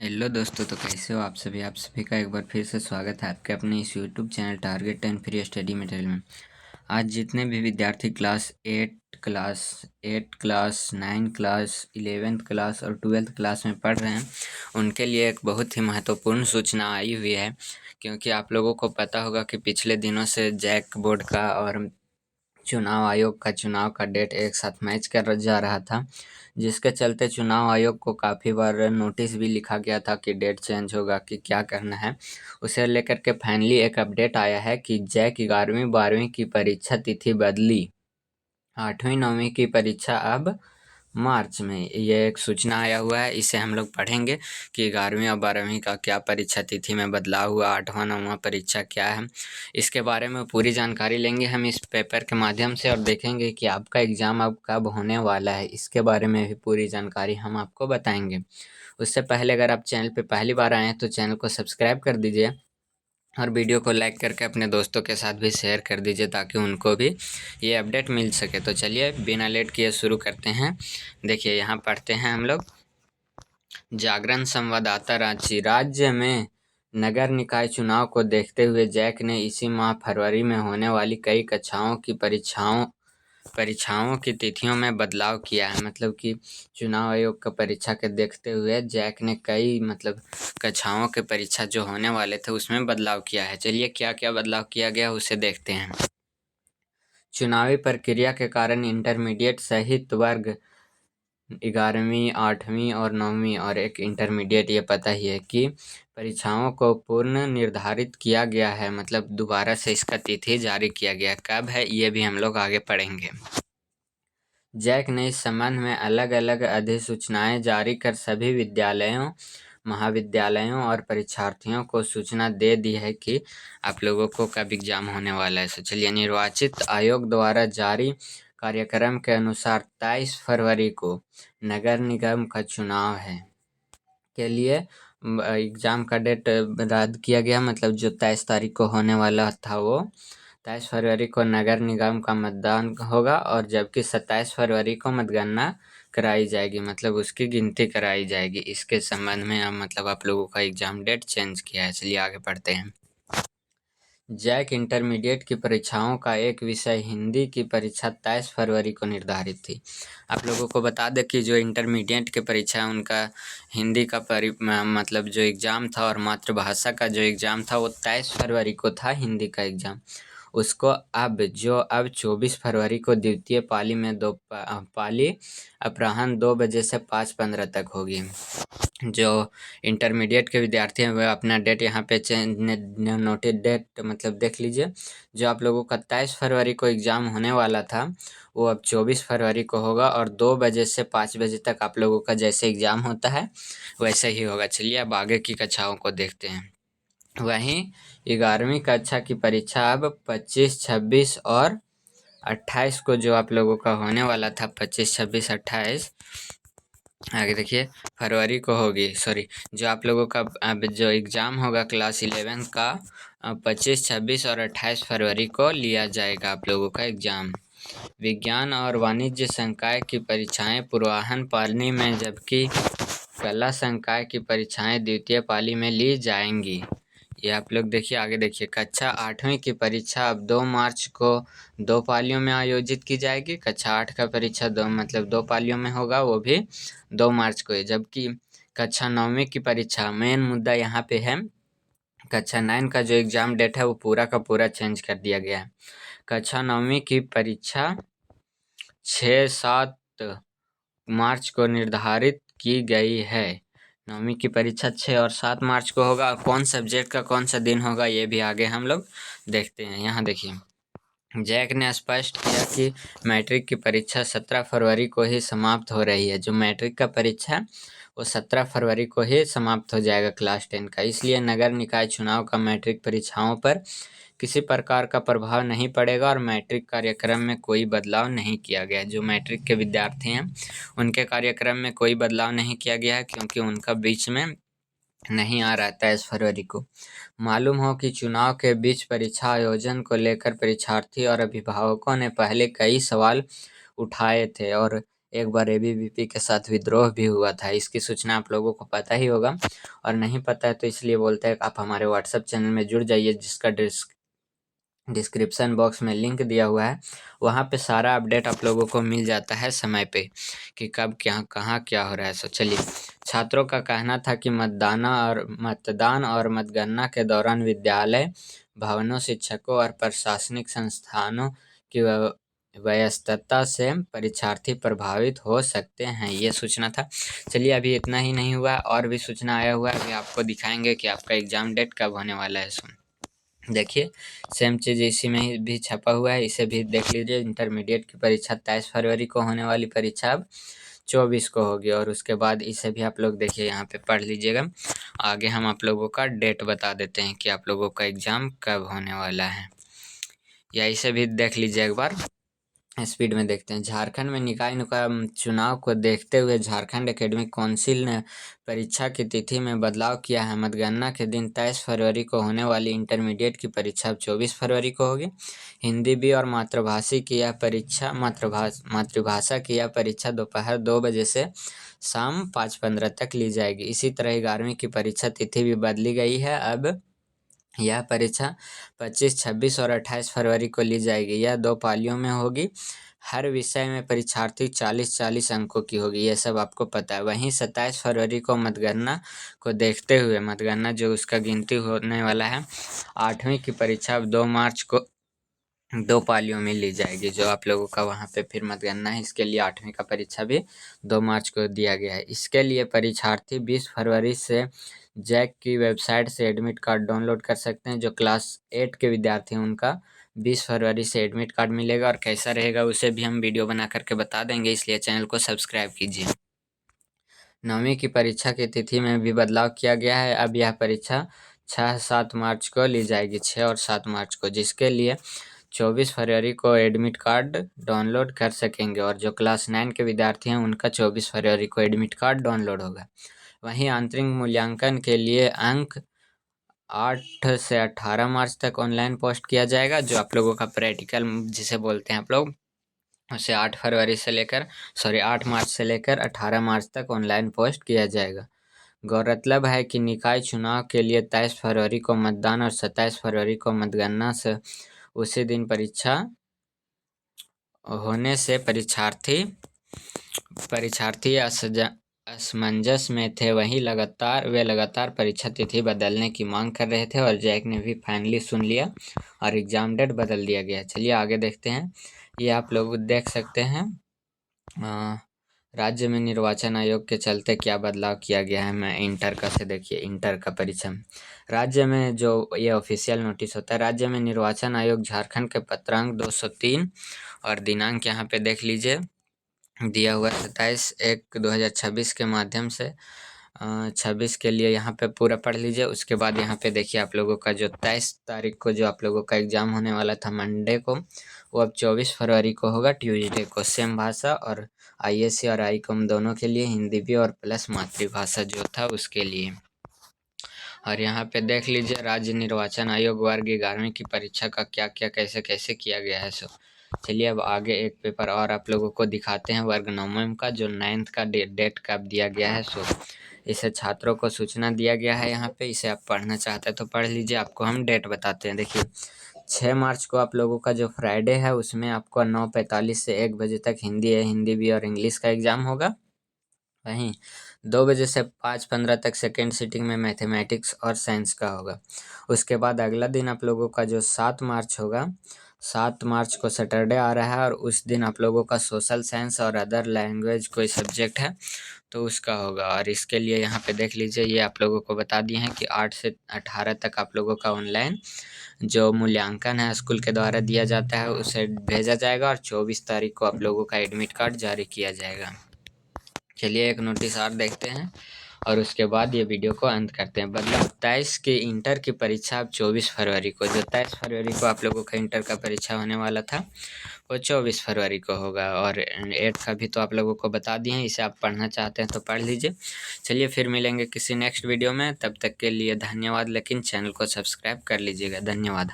Hello दोस्तों, तो कैसे हो आप सभी का एक बार फिर से स्वागत है आपके अपने इस YouTube channel target and free study material में। आज जितने भी विद्यार्थी क्लास 9 क्लास 11th क्लास और 12th क्लास में पढ़ रहे हैं, उनके लिए एक बहुत ही महत्वपूर्ण सूचना आई हुई है। क्योंकि आप लोगों को पता होगा कि पिछले दिनों से जैक बोर्ड का और चुनाव आयोग का चुनाव का डेट एक साथ मैच कर जा रहा था, जिसके चलते चुनाव आयोग को काफ़ी बार नोटिस भी लिखा गया था कि डेट चेंज होगा कि क्या करना है। उसे लेकर के फाइनली एक अपडेट आया है कि जैक 11वीं 12वीं की परीक्षा तिथि बदली। 8वीं 9वीं की परीक्षा अब मार्च में। ये एक सूचना आया हुआ है, इसे हम लोग पढ़ेंगे कि 11वीं और 12वीं का क्या परीक्षा तिथि में बदलाव हुआ, 8वां 9वां परीक्षा क्या है। इसके बारे में पूरी जानकारी लेंगे हम इस पेपर के माध्यम से और देखेंगे कि आपका एग्ज़ाम अब कब होने वाला है। इसके बारे में भी पूरी जानकारी हम आपको बताएंगे। उससे पहले अगर आप चैनल पे पहली बार आए हैं तो चैनल को सब्सक्राइब कर दीजिए और वीडियो को लाइक करके अपने दोस्तों के साथ भी शेयर कर दीजिए ताकि उनको भी ये अपडेट मिल सके। तो चलिए बिना लेट किए शुरू करते हैं। देखिए यहाँ पढ़ते हैं हम लोग। जागरण संवाददाता रांची। राज्य में नगर निकाय चुनाव को देखते हुए जैक ने इसी माह फरवरी में होने वाली कई कक्षाओं की परीक्षाओं की तिथियों में बदलाव किया है। मतलब कि चुनाव आयोग का परीक्षा के देखते हुए जैक ने कई कक्षाओं के परीक्षा जो होने वाले थे उसमें बदलाव किया है। चलिए क्या क्या बदलाव किया गया उसे देखते हैं। चुनावी प्रक्रिया के कारण इंटरमीडिएट सहित वर्ग 11वीं 8वीं और 9वीं और एक इंटरमीडिएट, ये पता ही है कि परीक्षाओं को पूर्ण निर्धारित किया गया है। मतलब दोबारा से इसका तिथि जारी किया गया, कब है ये भी हम लोग आगे पढ़ेंगे। जैक ने इस संबंध में अलग अलग अधिसूचनाएं जारी कर सभी विद्यालयों, महाविद्यालयों और परीक्षार्थियों को सूचना दे दी है कि आप लोगों को कब एग्जाम होने वाला है। चलिए, निर्वाचित आयोग द्वारा जारी कार्यक्रम के अनुसार 23 फरवरी को नगर निगम का चुनाव है के लिए एग्ज़ाम का डेट रद्द किया गया। मतलब जो 23 तारीख को होने वाला था वो 23 फरवरी को नगर निगम का मतदान होगा और जबकि 27 फरवरी को मतगणना कराई जाएगी, मतलब उसकी गिनती कराई जाएगी। इसके संबंध में मतलब आप लोगों का एग्ज़ाम डेट चेंज किया है। चलिए आगे पढ़ते हैं। जैक इंटरमीडिएट की परीक्षाओं का एक विषय हिंदी की परीक्षा 23 फरवरी को निर्धारित थी। आप लोगों को बता दें कि जो इंटरमीडिएट की परीक्षा है उनका हिंदी का मतलब जो एग्ज़ाम था और मातृभाषा का जो एग्ज़ाम था वो 23 फरवरी को था हिंदी का एग्ज़ाम। उसको अब 24 फरवरी को द्वितीय पाली में पाली अपराह्न 2 बजे से 5:15 तक होगी। जो इंटरमीडिएट के विद्यार्थी हैं वह अपना डेट यहाँ पे नोटेड डेट मतलब देख लीजिए। जो आप लोगों का 23 फरवरी को एग्ज़ाम होने वाला था वो अब 24 फरवरी को होगा और 2 बजे से 5 बजे तक आप लोगों का जैसे एग्ज़ाम होता है वैसे ही होगा। चलिए अब आगे की कक्षाओं को देखते हैं। वहीं 11वीं कक्षा की परीक्षा अब 25, 26 और 28 को जो आप लोगों का होने वाला था 25, 26, 28 आगे देखिए फरवरी को होगी। जो आप लोगों का अब जो एग्ज़ाम होगा क्लास 11 का 25, 26 और 28 फरवरी को लिया जाएगा आप लोगों का एग्ज़ाम। विज्ञान और वाणिज्य संकाय की परीक्षाएं पूर्वाहन पाली में जबकि कला संकाय की परीक्षाएं द्वितीय पाली में ली जाएंगी। ये आप लोग देखिए आगे देखिए। कक्षा 8वीं की परीक्षा अब 2 मार्च को 2 पालियों में आयोजित की जाएगी। कक्षा 8 का परीक्षा 2 पालियों में होगा, वो भी 2 मार्च को है। जबकि कक्षा 9वीं की परीक्षा, मेन मुद्दा यहाँ पे है, कक्षा 9 का जो एग्ज़ाम डेट है वो पूरा का पूरा चेंज कर दिया गया है। कक्षा 9वीं की परीक्षा 6-7 मार्च को निर्धारित की गई है। 9वीं की परीक्षा 6 और 7 मार्च को होगा। कौन सब्जेक्ट का कौन सा दिन होगा ये भी आगे हम लोग देखते हैं। यहाँ देखिए, जैक ने स्पष्ट किया कि मैट्रिक की परीक्षा 17 फरवरी को ही समाप्त हो रही है। जो मैट्रिक का परीक्षा वो 17 फरवरी को ही समाप्त हो जाएगा क्लास 10 का। इसलिए नगर निकाय चुनाव का मैट्रिक परीक्षाओं पर किसी प्रकार का प्रभाव नहीं पड़ेगा और मैट्रिक कार्यक्रम में कोई बदलाव नहीं किया गया। जो मैट्रिक के विद्यार्थी हैं उनके कार्यक्रम में कोई बदलाव नहीं किया गया है क्योंकि उनका बीच में नहीं आ रहा 23 फरवरी को। मालूम हो कि चुनाव के बीच परीक्षा आयोजन को लेकर परीक्षार्थी और अभिभावकों ने पहले कई सवाल उठाए थे और एक बार एबीवीपी के साथ विद्रोह भी हुआ था। इसकी सूचना आप लोगों को पता ही होगा, और नहीं पता है तो इसलिए बोलते हैं कि आप हमारे व्हाट्सएप चैनल में जुड़ जाइए, जिसका डिस्क्रिप्शन बॉक्स में लिंक दिया हुआ है। वहाँ पे सारा अपडेट आप लोगों को मिल जाता है समय पे कि कब क्या कहाँ क्या हो रहा है। सो चलिए, छात्रों का कहना था कि मतदान और मतगणना के दौरान विद्यालय भवनों, शिक्षकों और प्रशासनिक संस्थानों की व्यस्तता से परीक्षार्थी प्रभावित हो सकते हैं, ये सूचना था। चलिए, अभी इतना ही नहीं हुआ, और भी सूचना आया हुआ है। अभी आपको दिखाएंगे कि आपका एग्ज़ाम डेट कब होने वाला है। सुन देखिए, सेम चीज़ इसी में ही भी छपा हुआ है, इसे भी देख लीजिए। इंटरमीडिएट की परीक्षा 23 फरवरी को होने वाली परीक्षा अब 24 को होगी, और उसके बाद इसे भी आप लोग देखिए, यहाँ पे पढ़ लीजिएगा। आगे हम आप लोगों का डेट बता देते हैं कि आप लोगों का एग्ज़ाम कब होने वाला है, या इसे भी देख लीजिए एक बार। स्पीड में देखते हैं। झारखंड में निकाय चुनाव को देखते हुए झारखंड एकेडमिक काउंसिल ने परीक्षा की तिथि में बदलाव किया है। मतगणना के दिन 23 फरवरी को होने वाली इंटरमीडिएट की परीक्षा अब 24 फरवरी को होगी। हिंदी बी और मातृभाषा की यह परीक्षा दोपहर 2 बजे से शाम 5:15 तक ली जाएगी। इसी तरह 11वीं की परीक्षा तिथि भी बदली गई है। अब यह परीक्षा 25, 26 और 28 फरवरी को ली जाएगी। यह 2 पालियों में होगी। हर विषय में परीक्षार्थी 40-40 अंकों की होगी, ये सब आपको पता है। वहीं 27 फरवरी को मतगणना को देखते हुए, मतगणना जो उसका गिनती होने वाला है, 8वीं की परीक्षा अब 2 मार्च को 2 पालियों में ली जाएगी। जो आप लोगों का वहाँ पे फिर मतगणना है, इसके लिए 8वीं का परीक्षा भी 2 मार्च को दिया गया है। इसके लिए परीक्षार्थी 20 फरवरी से जैक की वेबसाइट से एडमिट कार्ड डाउनलोड कर सकते हैं। जो क्लास 8 के विद्यार्थी हैं, उनका 20 फरवरी से एडमिट कार्ड मिलेगा, और कैसा रहेगा उसे भी हम वीडियो बना करके बता देंगे, इसलिए चैनल को सब्सक्राइब कीजिए। 9वीं की परीक्षा की तिथि में भी बदलाव किया गया है। अब यह परीक्षा 6-7 मार्च को ली जाएगी, 6 और 7 मार्च को, जिसके लिए 24 फरवरी को एडमिट कार्ड डाउनलोड कर सकेंगे, और जो क्लास 9 के विद्यार्थी हैं, उनका 24 फरवरी को एडमिट कार्ड डाउनलोड होगा। वहीं आंतरिक मूल्यांकन के लिए अंक 8 से 18 मार्च तक ऑनलाइन पोस्ट किया जाएगा। जो आप लोगों का प्रैक्टिकल जिसे बोलते हैं आप लोग, उसे 8 मार्च से लेकर 18 मार्च तक ऑनलाइन पोस्ट किया जाएगा। गौरतलब है कि निकाय चुनाव के लिए 23 फरवरी को मतदान और 27 फरवरी को मतगणना से उसी दिन परीक्षा होने से परीक्षार्थी असमंजस में थे। वहीं लगातार परीक्षा तिथि बदलने की मांग कर रहे थे, और जैक ने भी फाइनली सुन लिया और एग्ज़ाम डेट बदल दिया गया। चलिए आगे देखते हैं। ये आप लोग देख सकते हैं, राज्य में निर्वाचन आयोग के चलते क्या बदलाव किया गया है। मैं इंटर का से देखिए, इंटर का परीक्षा राज्य में जो ये ऑफिशियल नोटिस होता है, राज्य में निर्वाचन आयोग झारखंड के पत्रांक 203 और दिनांक यहाँ पे देख लीजिए दिया हुआ 27/1/2026 के माध्यम से 26 के लिए यहाँ पे पूरा पढ़ लीजिए। उसके बाद यहाँ पे देखिए, आप लोगों का जो 23 तारीख को जो आप लोगों का एग्ज़ाम होने वाला था मंडे को, वो अब 24 फरवरी को होगा, ट्यूसडे को। सेम भाषा, और आईएससी और आईकॉम दोनों के लिए, हिंदी भी और प्लस मातृभाषा जो था उसके लिए। और यहाँ पे देख लीजिए, राज्य निर्वाचन आयोग वर्ग 11वीं की परीक्षा का क्या क्या कैसे कैसे किया गया है। सो चलिए, अब आगे एक पेपर और आप लोगों को दिखाते हैं, वर्ग 9वीं का, जो 9th का डेट कब दिया गया है। सो इसे छात्रों को सूचना दिया गया है यहाँ पे। इसे आप पढ़ना चाहते हैं तो पढ़ लीजिए, आपको हम डेट बताते हैं। देखिए, 6 मार्च को आप लोगों का जो फ्राइडे है, उसमें आपको 9:45 से 1 बजे तक हिंदी भी और इंग्लिश का एग्ज़ाम होगा। वहीं 2 बजे से 5:15 तक सेकेंड सिटिंग में मैथमेटिक्स और साइंस का होगा। उसके बाद अगला दिन आप लोगों का जो 7 मार्च होगा, 7 मार्च को सैटरडे आ रहा है, और उस दिन आप लोगों का सोशल साइंस और अदर लैंग्वेज कोई सब्जेक्ट है तो उसका होगा। और इसके लिए यहाँ पे देख लीजिए, ये आप लोगों को बता दिए हैं कि 8 से 18 तक आप लोगों का ऑनलाइन जो मूल्यांकन है स्कूल के द्वारा दिया जाता है, उसे भेजा जाएगा, और 24 तारीख को आप लोगों का एडमिट कार्ड जारी किया जाएगा। चलिए, एक नोटिस और देखते हैं, और उसके बाद ये वीडियो को अंत करते हैं। बदलाव 23 के इंटर की परीक्षा अब 24 फरवरी को, जो 23 फरवरी को आप लोगों का इंटर का परीक्षा होने वाला था, वो 24 फरवरी को होगा। और 8 का भी तो आप लोगों को बता दिए हैं, इसे आप पढ़ना चाहते हैं तो पढ़ लीजिए। चलिए, फिर मिलेंगे किसी नेक्स्ट वीडियो में, तब तक के लिए धन्यवाद। लेकिन चैनल को सब्सक्राइब कर लीजिएगा। धन्यवाद।